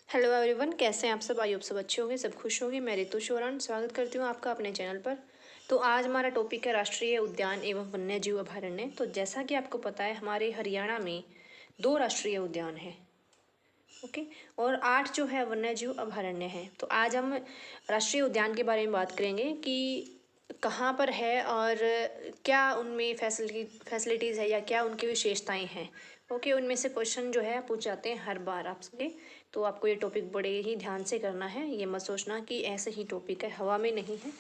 Hello everyone, कैसे हैं आप सब। आई होप सब अच्छे होंगे, सब खुश होंगे। मैं रितु शोरान स्वागत करती हूँ आपका अपने चैनल पर। तो आज हमारा टॉपिक है राष्ट्रीय उद्यान एवं वन्य जीव अभयारण्य। तो जैसा कि आपको पता है, हमारे हरियाणा में 2 राष्ट्रीय उद्यान हैं, ओके, और 8 जो है वन्य जीव अभयारण्य हैं। तो आज हम राष्ट्रीय उद्यान के बारे में बात करेंगे कि कहाँ पर है और क्या उनमें फैसिलिटीज़ है या क्या उनकी विशेषताएं हैं। ओके, उनमें से क्वेश्चन जो है पूछ जाते हैं हर बार आपसे। तो आपको ये टॉपिक बड़े ही ध्यान से करना है, ये मत सोचना कि ऐसे ही टॉपिक है, हवा में नहीं है।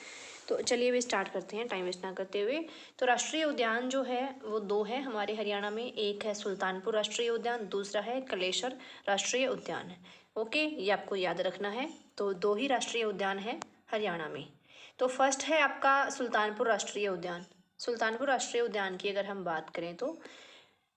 तो चलिए भी स्टार्ट करते हैं टाइम वेस्ट ना करते हुए। तो राष्ट्रीय उद्यान जो है वो 2 है हमारे हरियाणा में। एक है सुल्तानपुर राष्ट्रीय उद्यान, दूसरा है कलेसर राष्ट्रीय उद्यान। ओके, ये आपको याद रखना है। तो 2 ही राष्ट्रीय उद्यान है हरियाणा में। तो फर्स्ट है आपका सुल्तानपुर राष्ट्रीय उद्यान। सुल्तानपुर राष्ट्रीय उद्यान की अगर हम बात करें तो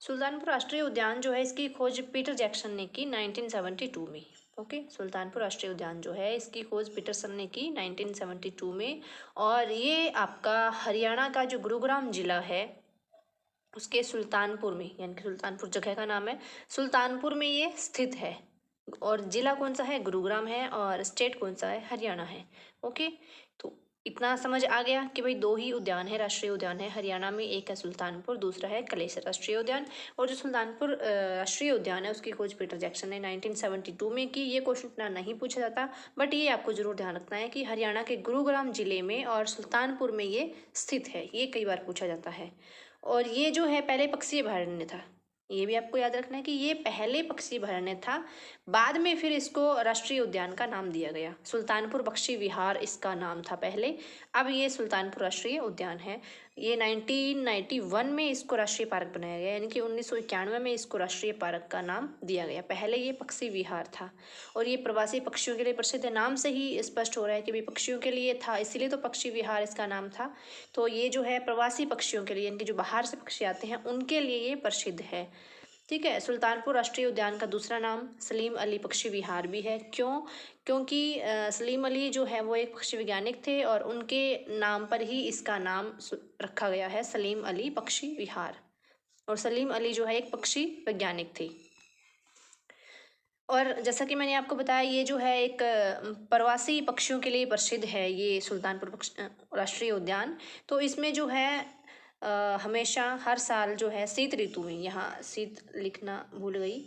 सुल्तानपुर राष्ट्रीय उद्यान जो है इसकी खोज पीटर जैक्सन ने की 1972 में। ओके, सुल्तानपुर राष्ट्रीय उद्यान जो है इसकी खोज पीटरसन ने की 1972 में। और ये आपका हरियाणा का जो गुरुग्राम जिला है उसके सुल्तानपुर में, यानी कि सुल्तानपुर जगह का नाम है, सुल्तानपुर में ये स्थित है। और जिला कौन सा है? गुरुग्राम है। और स्टेट कौन सा है? हरियाणा है। ओके, तो इतना समझ आ गया कि भाई 2 ही उद्यान है, राष्ट्रीय उद्यान है हरियाणा में। एक है सुल्तानपुर, दूसरा है कलेसर राष्ट्रीय उद्यान। और जो सुल्तानपुर राष्ट्रीय उद्यान है उसकी खोज पीटर जैक्सन ने 1972 में की। ये क्वेश्चन इतना नहीं पूछा जाता, बट ये आपको जरूर ध्यान रखना है कि हरियाणा के गुरुग्राम जिले में और सुल्तानपुर में ये स्थित है। ये कई बार पूछा जाता है। और ये जो है पहले पक्षी अभयारण्य था। ये भी आपको याद रखना है कि ये पहले पक्षी अभयारण्य था, बाद में फिर इसको राष्ट्रीय उद्यान का नाम दिया गया। सुल्तानपुर पक्षी विहार इसका नाम था पहले, अब ये सुल्तानपुर राष्ट्रीय उद्यान है। ये 1991 में इसको राष्ट्रीय पार्क बनाया गया, यानी कि 1991 में इसको राष्ट्रीय पार्क का नाम दिया गया। पहले ये पक्षी विहार था। और ये प्रवासी पक्षियों के लिए प्रसिद्ध है। नाम से ही स्पष्ट हो रहा है कि भी पक्षियों के लिए था, इसीलिए तो पक्षी विहार इसका नाम था। तो ये जो है प्रवासी पक्षियों के लिए, यानी कि जो बाहर से पक्षी आते हैं उनके लिए ये प्रसिद्ध है। ठीक है। सुल्तानपुर राष्ट्रीय उद्यान का दूसरा नाम सलीम अली पक्षी विहार भी है। क्यों? क्योंकि सलीम अली जो है वो एक पक्षी वैज्ञानिक थे और उनके नाम पर ही इसका नाम रखा गया है, सलीम अली पक्षी विहार। और सलीम अली जो है एक पक्षी वैज्ञानिक थे। और जैसा कि मैंने आपको बताया, ये जो है एक प्रवासी पक्षियों के लिए प्रसिद्ध है ये सुल्तानपुर राष्ट्रीय उद्यान। तो इसमें जो है हमेशा हर साल जो है शीत ऋतु में, यहाँ शीत लिखना भूल गई,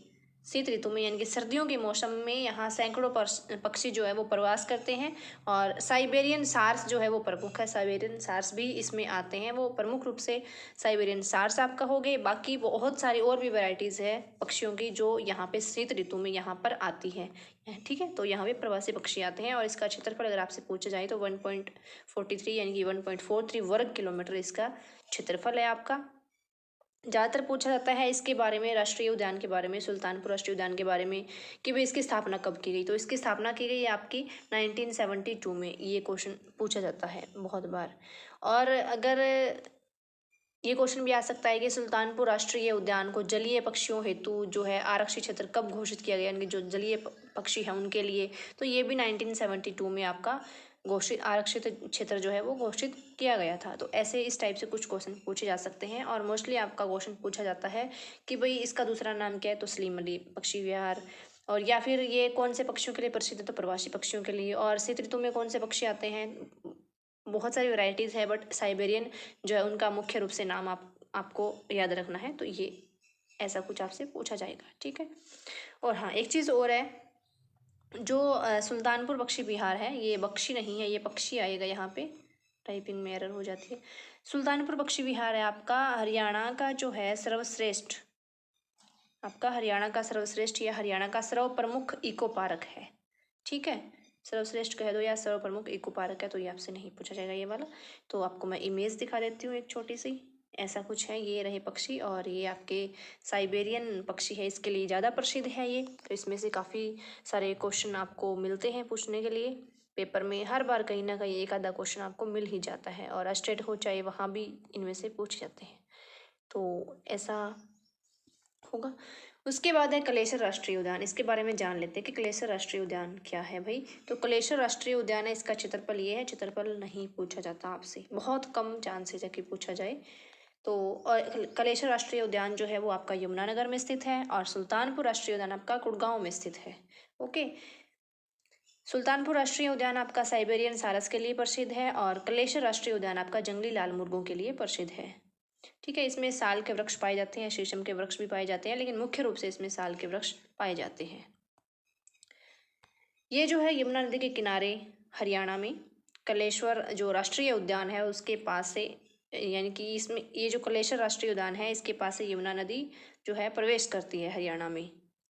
शीत ऋतु में यानी कि सर्दियों के मौसम में यहाँ सैकड़ों पक्षी जो है वो प्रवास करते हैं। और साइबेरियन सार्स जो है वो प्रमुख है, साइबेरियन सार्स भी इसमें आते हैं। वो प्रमुख रूप से साइबेरियन सार्स आपका हो गए, बाकी बहुत सारी और भी वैरायटीज़ है पक्षियों की जो यहाँ पे शीत ऋतु में यहाँ पर आती है। ठीक है, तो यहाँ पे प्रवासी पक्षी आते हैं। और इसका क्षेत्रफल अगर आपसे पूछा जाए तो 1.43 यानी कि 1.43 वर्ग किलोमीटर इसका क्षेत्रफल है आपका। ज़्यादातर पूछा जाता है इसके बारे में, राष्ट्रीय उद्यान के बारे में, सुल्तानपुर राष्ट्रीय उद्यान के बारे में, कि भाई इसकी स्थापना कब की गई। तो इसकी स्थापना की गई आपकी 1972 में। ये क्वेश्चन पूछा जाता है बहुत बार। और अगर ये क्वेश्चन भी आ सकता है कि सुल्तानपुर राष्ट्रीय उद्यान को जलीय पक्षियों हेतु जो है आरक्षित क्षेत्र कब घोषित किया गया, यानी कि जो जलीय पक्षी हैं उनके लिए। तो ये भी 1972 में आपका घोषित आरक्षित क्षेत्र जो है वो घोषित किया गया था। तो ऐसे इस टाइप से कुछ क्वेश्चन पूछे जा सकते हैं। और मोस्टली आपका क्वेश्चन पूछा जाता है कि भाई इसका दूसरा नाम क्या है, तो सलीम अली पक्षी विहार। और या फिर ये कौन से पक्षियों के लिए प्रसिद्ध है, तो प्रवासी पक्षियों के लिए। और शीत ऋतु में कौन से पक्षी आते हैं, बहुत सारी वैरायटीज़ है, बट साइबेरियन जो है उनका मुख्य रूप से नाम आपको याद रखना है। तो ये ऐसा कुछ आपसे पूछा जाएगा। ठीक है। और हाँ, एक चीज़ और है, जो सुल्तानपुर पक्षी विहार है, ये पक्षी नहीं है, ये पक्षी आएगा यहाँ पे, टाइपिंग में एरर हो जाती है। सुल्तानपुर पक्षी विहार है आपका हरियाणा का जो है सर्वश्रेष्ठ, आपका हरियाणा का सर्वश्रेष्ठ या हरियाणा का सर्व प्रमुख इको पार्क है। ठीक है, सर्वश्रेष्ठ कह दो या सर्व प्रमुख इको पार्क है, तो ये आपसे नहीं पूछा जाएगा ये वाला। तो आपको मैं इमेज दिखा देती हूँ एक छोटी सी, ऐसा कुछ है। ये रहे पक्षी, और ये आपके साइबेरियन पक्षी है, इसके लिए ज़्यादा प्रसिद्ध है ये। तो इसमें से काफ़ी सारे क्वेश्चन आपको मिलते हैं पूछने के लिए पेपर में। हर बार कहीं ना कहीं एक आधा क्वेश्चन आपको मिल ही जाता है, और स्टेट हो चाहे वहाँ भी इनमें से पूछ जाते हैं। तो ऐसा होगा। उसके बाद है कलेसर राष्ट्रीय उद्यान। इसके बारे में जान लेते हैं कि कलेसर राष्ट्रीय उद्यान क्या है भाई। तो कलेसर राष्ट्रीय उद्यान है, इसका क्षेत्रफल ये है। क्षेत्रफल नहीं पूछा जाता आपसे, बहुत कम चांसेस है कि पूछा जाए। तो और कलेश्वर राष्ट्रीय उद्यान जो है वो आपका यमुनानगर में स्थित है, और सुल्तानपुर राष्ट्रीय उद्यान आपका गुड़गांव में स्थित है। ओके, सुल्तानपुर राष्ट्रीय उद्यान आपका साइबेरियन सारस के लिए प्रसिद्ध है, और कलेश्वर राष्ट्रीय उद्यान आपका जंगली लाल मुर्गों के लिए प्रसिद्ध है। ठीक है, इसमें साल के वृक्ष पाए जाते हैं, शीशम के वृक्ष भी पाए जाते हैं, लेकिन मुख्य रूप से इसमें साल के वृक्ष पाए जाते हैं। ये जो है यमुना नदी के किनारे हरियाणा में कलेश्वर जो राष्ट्रीय उद्यान है उसके पास से, यानी कि इसमें ये जो कलेश्वर राष्ट्रीय उद्यान है इसके पास से यमुना नदी जो है प्रवेश करती है हरियाणा में।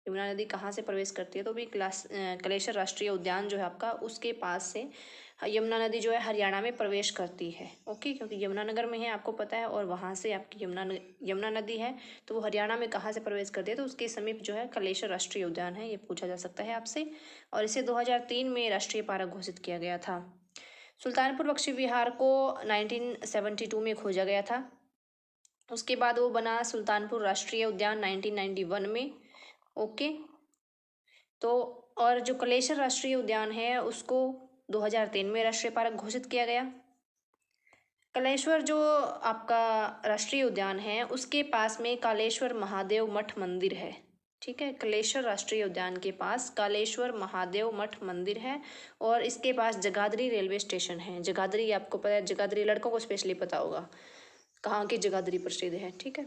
यमुना नदी कहाँ से प्रवेश करती है, तो भी कलेश्वर राष्ट्रीय उद्यान जो है आपका उसके पास से यमुना नदी जो है हरियाणा में प्रवेश करती है। ओके, क्योंकि यमुनानगर में है आपको पता है, और वहाँ से आपकी यमुना नदी है, तो वो हरियाणा में कहाँ से प्रवेश करती है, तो उसके समीप जो है कलेश्वर राष्ट्रीय उद्यान है, ये पूछा जा सकता है आपसे। और इसे 2003 में राष्ट्रीय पार्क घोषित किया गया था। सुल्तानपुर पक्षी विहार को 1972 में खोजा गया था, उसके बाद वो बना सुल्तानपुर राष्ट्रीय उद्यान 1991 में। ओके, तो और जो कलेश्वर राष्ट्रीय उद्यान है उसको 2003 में राष्ट्रीय पार्क घोषित किया गया। कलेश्वर जो आपका राष्ट्रीय उद्यान है उसके पास में कालेश्वर महादेव मठ मंदिर है। ठीक है, कलेश्वर राष्ट्रीय उद्यान के पास कालेश्वर महादेव मठ मंदिर है, और इसके पास जगाधरी रेलवे स्टेशन है। जगाधरी आपको पता है, जगाधरी लड़कों को स्पेशली पता होगा कहाँ की जगाधरी प्रसिद्ध है। ठीक है,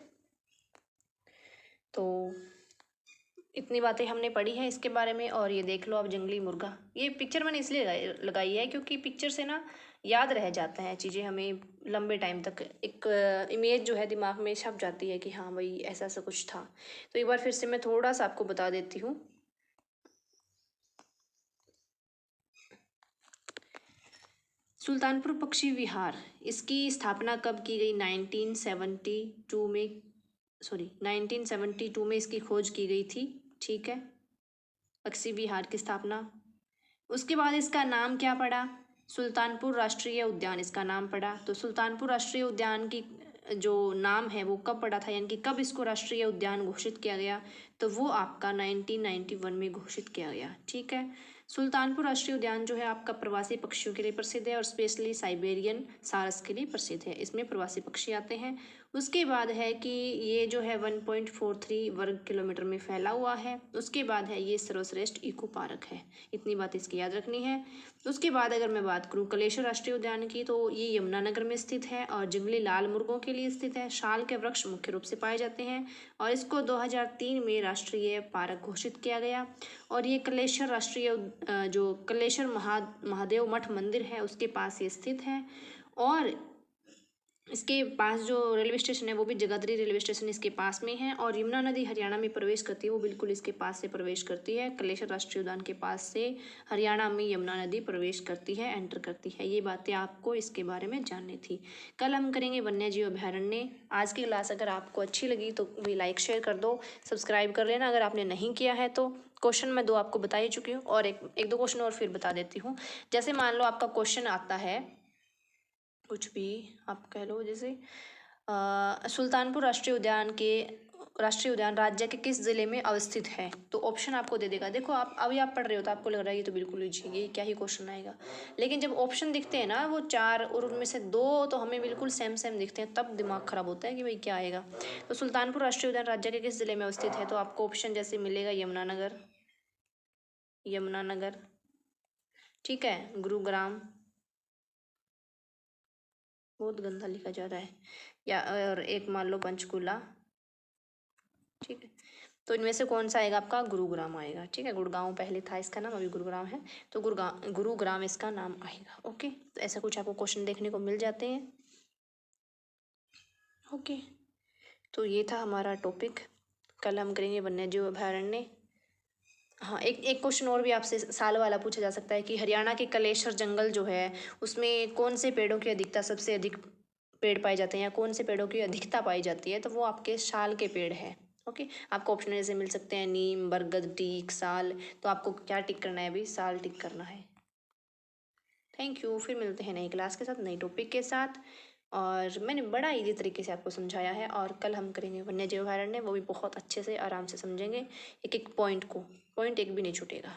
तो इतनी बातें हमने पढ़ी हैं इसके बारे में। और ये देख लो आप, जंगली मुर्गा, ये पिक्चर मैंने इसलिए लगाई है क्योंकि पिक्चर से ना याद रह जाता है चीज़ें, हमें लंबे टाइम तक एक इमेज जो है दिमाग में छप जाती है कि हाँ भाई ऐसा ऐसा कुछ था। तो एक बार फिर से मैं थोड़ा सा आपको बता देती हूँ। सुल्तानपुर पक्षी विहार, इसकी स्थापना कब की गई, 1972 में, 1972 में इसकी खोज की गई थी। ठीक है, पक्षी विहार की स्थापना। उसके बाद इसका नाम क्या पड़ा, सुल्तानपुर राष्ट्रीय उद्यान इसका नाम पड़ा। तो सुल्तानपुर राष्ट्रीय उद्यान की जो नाम है वो कब पड़ा था, यानी कि कब इसको राष्ट्रीय उद्यान घोषित किया गया, तो वो आपका 1991 में घोषित किया गया। ठीक है, सुल्तानपुर राष्ट्रीय उद्यान जो है आपका प्रवासी पक्षियों के लिए प्रसिद्ध है, और स्पेशली साइबेरियन सारस के लिए प्रसिद्ध है, इसमें प्रवासी पक्षी आते हैं। उसके बाद है कि ये जो है 1.43 वर्ग किलोमीटर में फैला हुआ है। उसके बाद है ये सर्वश्रेष्ठ इको पार्क है, इतनी बात इसकी याद रखनी है। उसके बाद अगर मैं बात करूँ कलेश्वर राष्ट्रीय उद्यान की, तो ये यमुनानगर में स्थित है और जंगली लाल मुर्गों के लिए स्थित है। शाल के वृक्ष मुख्य रूप से पाए जाते हैं, और इसको 2003 में राष्ट्रीय पार्क घोषित किया गया। और ये कलेश्वर राष्ट्रीय जो कलेश्वर महादेव मठ मंदिर है उसके पास ये स्थित है। और इसके पास जो रेलवे स्टेशन है वो भी जगाधरी रेलवे स्टेशन इसके पास में है, और यमुना नदी हरियाणा में प्रवेश करती है, वो बिल्कुल इसके पास से प्रवेश करती है। कलेश्वर राष्ट्रीय उद्यान के पास से हरियाणा में यमुना नदी प्रवेश करती है, एंटर करती है। ये बातें आपको इसके बारे में जाननी थी। कल हम करेंगे वन्य जीव अभयारण्य। आज की क्लास अगर आपको अच्छी लगी तो भी लाइक शेयर कर दो, सब्सक्राइब कर लेना अगर आपने नहीं किया है तो। क्वेश्चन मैं 2 आपको बता ही चुकी हूँ, और एक दो क्वेश्चन और फिर बता देती हूँ। जैसे मान लो आपका क्वेश्चन आता है कुछ भी आप कह लो, जैसे सुल्तानपुर राष्ट्रीय उद्यान राज्य के किस जिले में अवस्थित है, तो ऑप्शन आपको दे देगा। देखो आप अभी आप पढ़ रहे हो तो आपको लग रहा है ये तो बिल्कुल ये क्या ही क्वेश्चन आएगा, लेकिन जब ऑप्शन दिखते हैं ना वो 4 और उनमें से 2 तो हमें बिल्कुल सेम सेम दिखते हैं, तब दिमाग खराब होता है कि भाई क्या आएगा। तो सुल्तानपुर राष्ट्रीय उद्यान राज्य के किस जिले में अवस्थित है, तो आपको ऑप्शन जैसे मिलेगा यमुनानगर, ठीक है, गुरुग्राम, बहुत गंदा लिखा जा रहा है, या और एक मान लो पंचकूला। ठीक है, तो इनमें से कौन सा आएगा, आपका गुरुग्राम आएगा। ठीक है, गुड़गांव पहले था इसका नाम, अभी गुरुग्राम है, तो गुरुग्राम इसका नाम आएगा। ओके, तो ऐसा कुछ आपको क्वेश्चन देखने को मिल जाते हैं। ओके, तो ये था हमारा टॉपिक। कल हम करेंगे वन्यजीव अभयारण्य। हाँ, एक क्वेश्चन और भी आपसे साल वाला पूछा जा सकता है कि हरियाणा के कलेश्वर जंगल जो है उसमें कौन से पेड़ों की अधिकता, सबसे अधिक पेड़ पाए जाते हैं, या कौन से पेड़ों की अधिकता पाई जाती है, तो वो आपके साल के पेड़ है। ओके, आपको ऑप्शन जैसे मिल सकते हैं नीम, बरगद, टीक, साल, तो आपको क्या टिक करना है अभी, साल टिक करना है। थैंक यू, फिर मिलते हैं नई क्लास के साथ, नई टॉपिक के साथ। और मैंने बड़ा इजी तरीके से आपको समझाया है, और कल हम करेंगे वन्यजीव अभयारण्य, वो भी बहुत अच्छे से आराम से समझेंगे, एक एक पॉइंट को, पॉइंट एक भी नहीं छूटेगा।